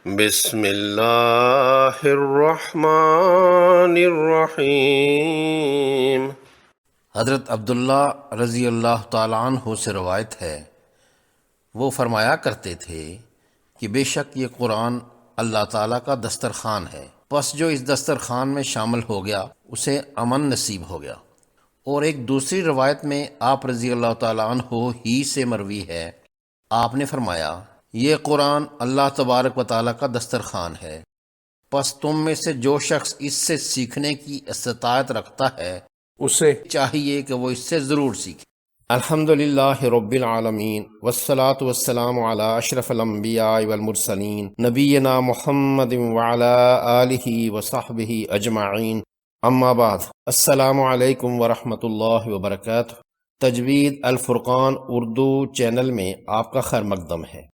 بسم اللہ الرحمن الرحیم۔ حضرت عبداللہ رضی اللہ تعالیٰ عنہ سے روایت ہے، وہ فرمایا کرتے تھے کہ بے شک یہ قرآن اللہ تعالیٰ کا دسترخوان ہے، پس جو اس دسترخوان میں شامل ہو گیا اسے امن نصیب ہو گیا۔ اور ایک دوسری روایت میں آپ رضی اللہ تعالیٰ عنہ ہی سے مروی ہے، آپ نے فرمایا یہ قرآن اللہ تبارک و تعالیٰ کا دسترخوان ہے، پس تم میں سے جو شخص اس سے سیکھنے کی استطاعت رکھتا ہے اسے چاہیے کہ وہ اس سے ضرور سیکھے۔ الحمدللہ رب العالمین والصلاة والسلام علی اشرف الانبیاء والمرسلین نبینا محمد وعلی آلہ وصحبہ اجمعین، اما بعد، السلام علیکم ورحمۃ اللہ وبرکاتہ۔ تجوید الفرقان اردو چینل میں آپ کا خیر مقدم ہے۔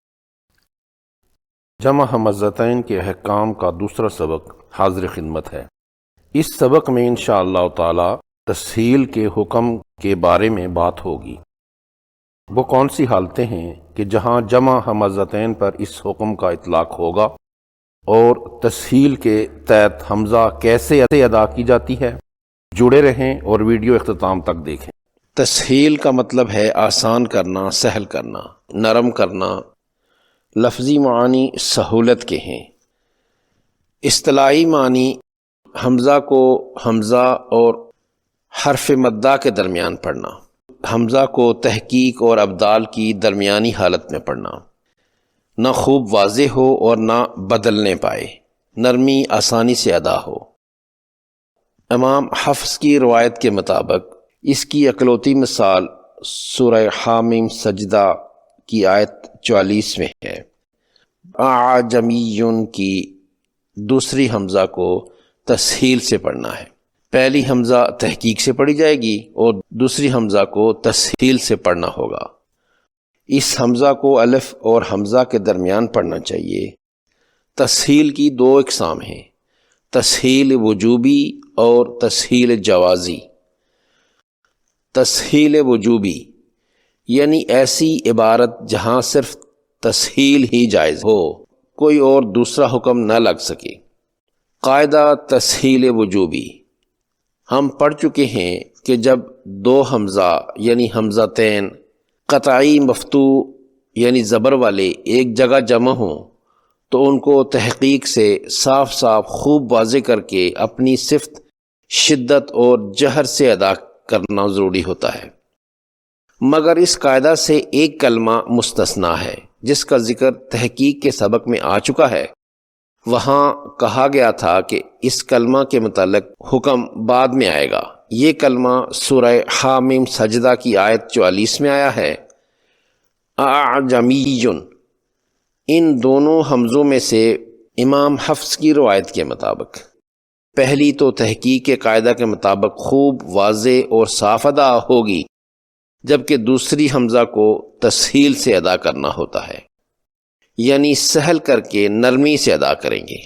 جمع حمزتین کے احکام کا دوسرا سبق حاضر خدمت ہے۔ اس سبق میں انشاءاللہ تعالی تسہیل کے حکم کے بارے میں بات ہوگی۔ وہ کون سی حالتیں ہیں کہ جہاں جمع حمزتین پر اس حکم کا اطلاق ہوگا، اور تسہیل کے تحت حمزہ کیسے ادا کی جاتی ہے؟ جڑے رہیں اور ویڈیو اختتام تک دیکھیں۔ تسہیل کا مطلب ہے آسان کرنا، سہل کرنا، نرم کرنا۔ لفظی معنی سہولت کے ہیں۔ اصطلاحی معنی حمزہ کو حمزہ اور حرف مدہ کے درمیان پڑھنا، حمزہ کو تحقیق اور ابدال کی درمیانی حالت میں پڑھنا، نہ خوب واضح ہو اور نہ بدلنے پائے، نرمی آسانی سے ادا ہو۔ امام حفص کی روایت کے مطابق اس کی اکلوتی مثال سورہ حامیم سجدہ کی آیت 44 میں ہے۔ اعجمیٌ کی دوسری حمزہ کو تسہیل سے پڑھنا ہے۔ پہلی حمزہ تحقیق سے پڑھی جائے گی اور دوسری حمزہ کو تسہیل سے پڑھنا ہوگا۔ اس حمزہ کو الف اور حمزہ کے درمیان پڑھنا چاہیے۔ تسہیل کی دو اقسام ہیں، تسہیل وجوبی اور تسہیل جوازی۔ تسہیل وجوبی یعنی ایسی عبارت جہاں صرف تسہیل ہی جائز ہو، کوئی اور دوسرا حکم نہ لگ سکے۔ قاعدہ تسہیل وجوبی ہم پڑھ چکے ہیں کہ جب دو حمزہ یعنی حمزتین قطعی مفتوح یعنی زبر والے ایک جگہ جمع ہوں تو ان کو تحقیق سے صاف صاف خوب واضح کر کے اپنی صفت شدت اور جہر سے ادا کرنا ضروری ہوتا ہے، مگر اس قاعدہ سے ایک کلمہ مستثنا ہے جس کا ذکر تحقیق کے سبق میں آ چکا ہے۔ وہاں کہا گیا تھا کہ اس کلمہ کے متعلق حکم بعد میں آئے گا۔ یہ کلمہ سورہ حامیم سجدہ کی آیت 44 میں آیا ہے۔ اعجمی، ان دونوں حمزوں میں سے امام حفص کی روایت کے مطابق پہلی تو تحقیق کے قاعدہ کے مطابق خوب واضح اور صاف ادا ہوگی، جبکہ دوسری حمزہ کو تسہیل سے ادا کرنا ہوتا ہے، یعنی سہل کر کے نرمی سے ادا کریں گے،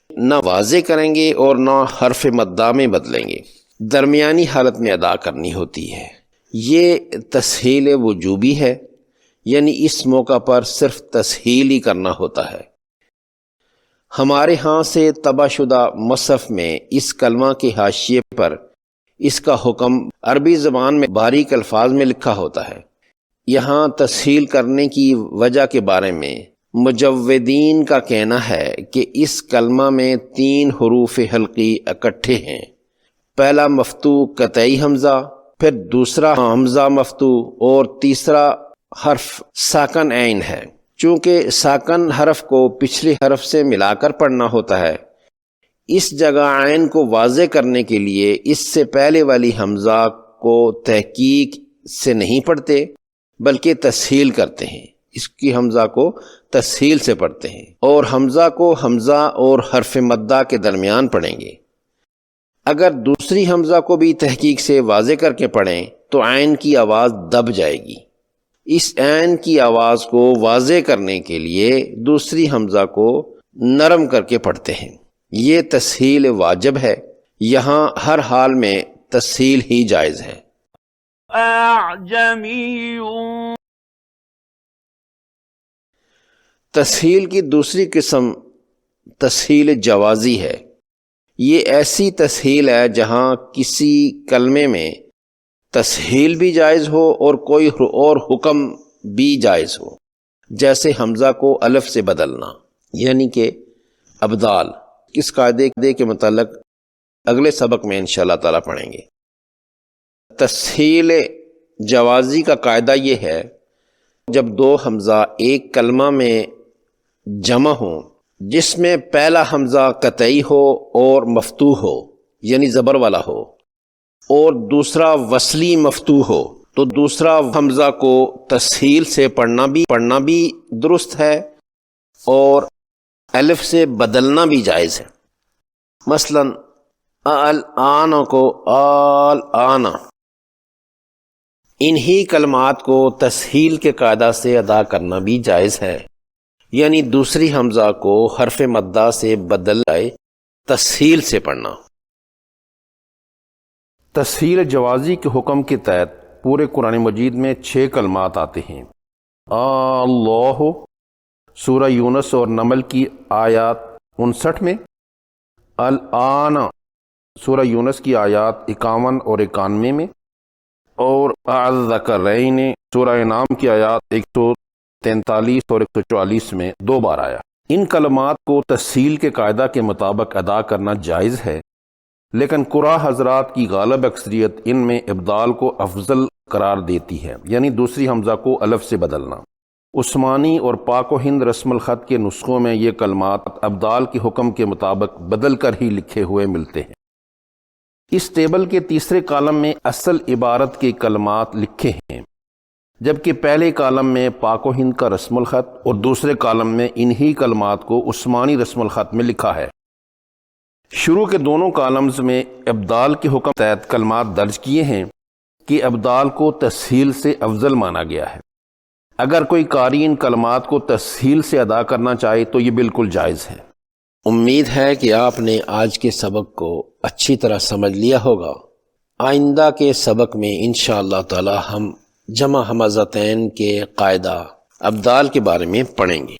نہ واضح کریں گے اور نہ حرف مدہ میں بدلیں گے، درمیانی حالت میں ادا کرنی ہوتی ہے۔ یہ تسہیل وجوبی ہے، یعنی اس موقع پر صرف تسہیل ہی کرنا ہوتا ہے۔ ہمارے ہاں سے طبع شدہ مصحف میں اس کلمہ کے حاشیے پر اس کا حکم عربی زبان میں باریک الفاظ میں لکھا ہوتا ہے۔ یہاں تسہیل کرنے کی وجہ کے بارے میں مجودین کا کہنا ہے کہ اس کلمہ میں 3 حروف حلقی اکٹھے ہیں، پہلا مفتوح قطعی حمزہ، پھر دوسرا حمزہ مفتوح اور تیسرا حرف ساکن عین ہے۔ چونکہ ساکن حرف کو پچھلے حرف سے ملا کر پڑھنا ہوتا ہے، اس جگہ عین کو واضح کرنے کے لیے اس سے پہلے والی حمزہ کو تحقیق سے نہیں پڑھتے بلکہ تسہیل کرتے ہیں، اس کی حمزہ کو تسہیل سے پڑھتے ہیں، اور حمزہ کو حمزہ اور حرف مدہ کے درمیان پڑھیں گے۔ اگر دوسری حمزہ کو بھی تحقیق سے واضح کر کے پڑھیں تو عین کی آواز دب جائے گی۔ اس عین کی آواز کو واضح کرنے کے لیے دوسری حمزہ کو نرم کر کے پڑھتے ہیں۔ یہ تسہیل واجب ہے، یہاں ہر حال میں تسہیل ہی جائز ہے۔ اعجمی، تسہیل کی دوسری قسم تسہیل جوازی ہے۔ یہ ایسی تسہیل ہے جہاں کسی کلمے میں تسہیل بھی جائز ہو اور کوئی اور حکم بھی جائز ہو، جیسے حمزہ کو الف سے بدلنا، یعنی کہ ابدال۔ اس قاعدے کے متعلق اگلے سبق میں انشاءاللہ تعالیٰ پڑھیں گے۔ تسہیل جوازی کا قاعدہ یہ ہے، جب دو حمزہ ایک کلمہ میں جمع ہوں جس میں پہلا حمزہ قطعی ہو اور مفتوح ہو، یعنی زبر والا ہو، اور دوسرا وصلی مفتوح ہو، تو دوسرا حمزہ کو تسہیل سے پڑھنا بھی درست ہے اور الف سے بدلنا بھی جائز ہے۔ مثلا الآن کو آل، انہی کلمات کو تسہیل کے قاعدہ سے ادا کرنا بھی جائز ہے، یعنی دوسری حمزہ کو حرف مدہ سے بدل جائے، تسہیل سے پڑھنا۔ تسہیل جوازی کے حکم کے تحت پورے قرآن مجید میں 6 کلمات آتے ہیں۔ اللہ سورہ یونس اور نمل کی آیات 59 میں، الآن سورہ یونس کی آیات 51 اور 91 میں، اور الذکرین سورہ انعام کی آیات 143 اور 144 میں 2 بار آیا۔ ان کلمات کو تسہیل کے قاعدہ کے مطابق ادا کرنا جائز ہے، لیکن قراء حضرات کی غالب اکثریت ان میں ابدال کو افضل قرار دیتی ہے، یعنی دوسری حمزہ کو الف سے بدلنا۔ عثمانی اور پاک و ہند رسم الخط کے نسخوں میں یہ کلمات ابدال کے حکم کے مطابق بدل کر ہی لکھے ہوئے ملتے ہیں۔ اس ٹیبل کے تیسرے کالم میں اصل عبارت کے کلمات لکھے ہیں، جبکہ پہلے کالم میں پاک و ہند کا رسم الخط اور دوسرے کالم میں انہی کلمات کو عثمانی رسم الخط میں لکھا ہے۔ شروع کے دونوں کالمز میں ابدال کے حکم تحت کلمات درج کیے ہیں کہ ابدال کو تسہیل سے افضل مانا گیا ہے۔ اگر کوئی قاری ان کلمات کو تسہیل سے ادا کرنا چاہے تو یہ بالکل جائز ہے۔ امید ہے کہ آپ نے آج کے سبق کو اچھی طرح سمجھ لیا ہوگا۔ آئندہ کے سبق میں انشاءاللہ تعالی ہم جمع حمزتین کے قاعدہ ابدال کے بارے میں پڑھیں گے۔